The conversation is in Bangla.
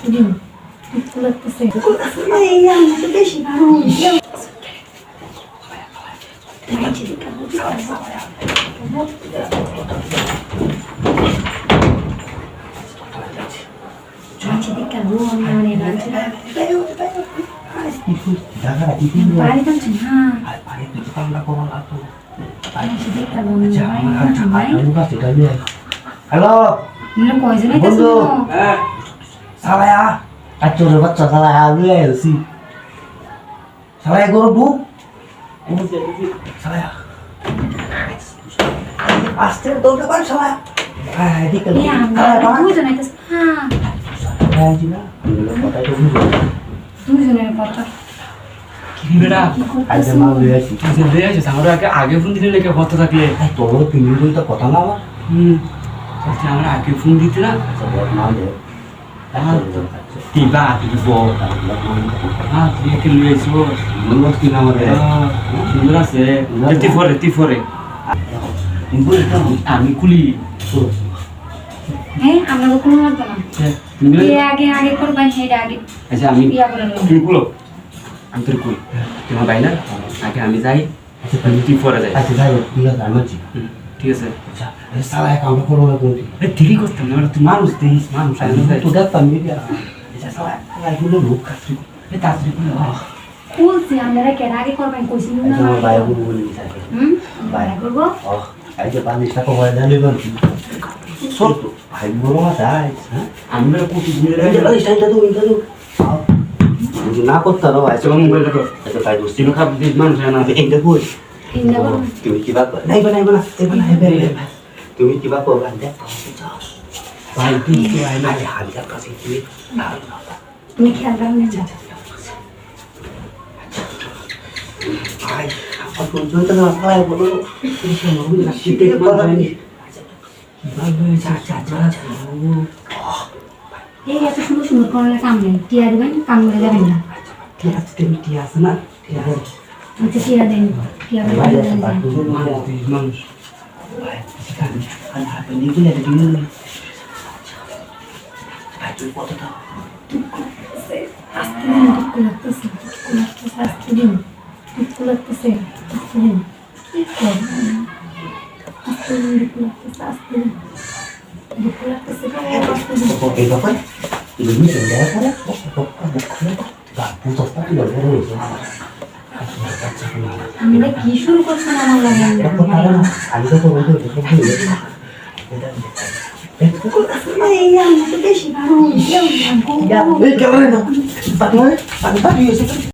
দিন একটু লাগতেছে এই আমি তো বেশি ভালো হ্যালো বন্ধু সালায়া কাচুরের বাচ্চা সালায়া লুয়ে আইছি সালায়া গরু বুক সালায়া আস্তে দৌড়ে পার সালায়া এদিকে দুজনের কাছে হ্যাঁ জি না দুজনের কথা বেটা আজ মা লুয়ে আইছি তুই যে লয়ে আসিস আমরা আগে ফোন দিলে নাকি কত থাকলে তোর তিন দিন তো কথা না আমার আচ্ছা আমরা আগে ফোন দিতে না না দে তিবা দিব তুই একে লয়ে আইসো মনে কি না আমাদের সুন্দর আছে তি ফরে আমি কুলি হ্যাঁ আমরা কোনো লাগবে না আগে আগে করবেন সেটা আগে আচ্ছা আমি ইয়া করে নেব তুই কুলো আমি তোর কুল তোমার ভাই না আগে আমি যাই আমি তি ফরে যাই আচ্ছা যাই ঠিক আছে আমি আছি ঠিক আছে আচ্ছা সালায়া কামটা করো না তুমি দেরি করতাম না তুই মানুষ দেখিস মানুষ আমি যাই তো দেখতাম মিডিয়া আচ্ছা সালায়া এগুলো লোক কাছে তাড়াতাড়ি কুলো বলছি আমরা কেন আগে করবেন কইছি না আমার ভাই বলে দিছে বাইরে করবো এই যে পানি টাকা হয়ে জানি কোন সর ভাই বড় মাছ আমরা কোটি দিনে এই স্টাইলটা তো ইন্টারভিউ না করতে রো আচ্ছা চল মোবাইল দেখো আচ্ছা তাই দোস্তি তিন খাপ দিস মানুষ না এইটা কই তিনটা করবো তুমি কি বাপ নাই বানাই বানা এই বানা তুমি কি বাপ বান দে ভাই তুই তো আই না আরে হালকা কাছে তুমি তুমি খেয়াল রাখবেন না ভাই আপন জয়টা না ভাই বলো না শীতে পারানি এই এত সুন্দর সুন্দর করলে কাম নেই টিয়া দেবেন কাম করে যাবেন না ঠিক আছে তুমি কি আছে না ঠিক আছে আচ্ছা টিয়া দেন টিয়া ভাই দেবেন মানুষ ভাই আর হাতে নিয়ে গেলে দিন ভাই তুই কত দাও আস্তে দিন দুঃখ লাগতেছে আস্তে দিন দুঃখ লাগতেছে আস্তে দিন আস্তে দিন দুঃখ লাগতেছে আস্তে দিন দুঃখ লাগতেছে আস্তে দিন এই ব্যাপার তুমি দেয়া করে পুতো পাতি বলে রয়েছে আমি কি শুরু করছেন আমার লাগে আমি তো বলতে এই আমি তো বেশি ভালো এই কেমন না পানি পানি পানি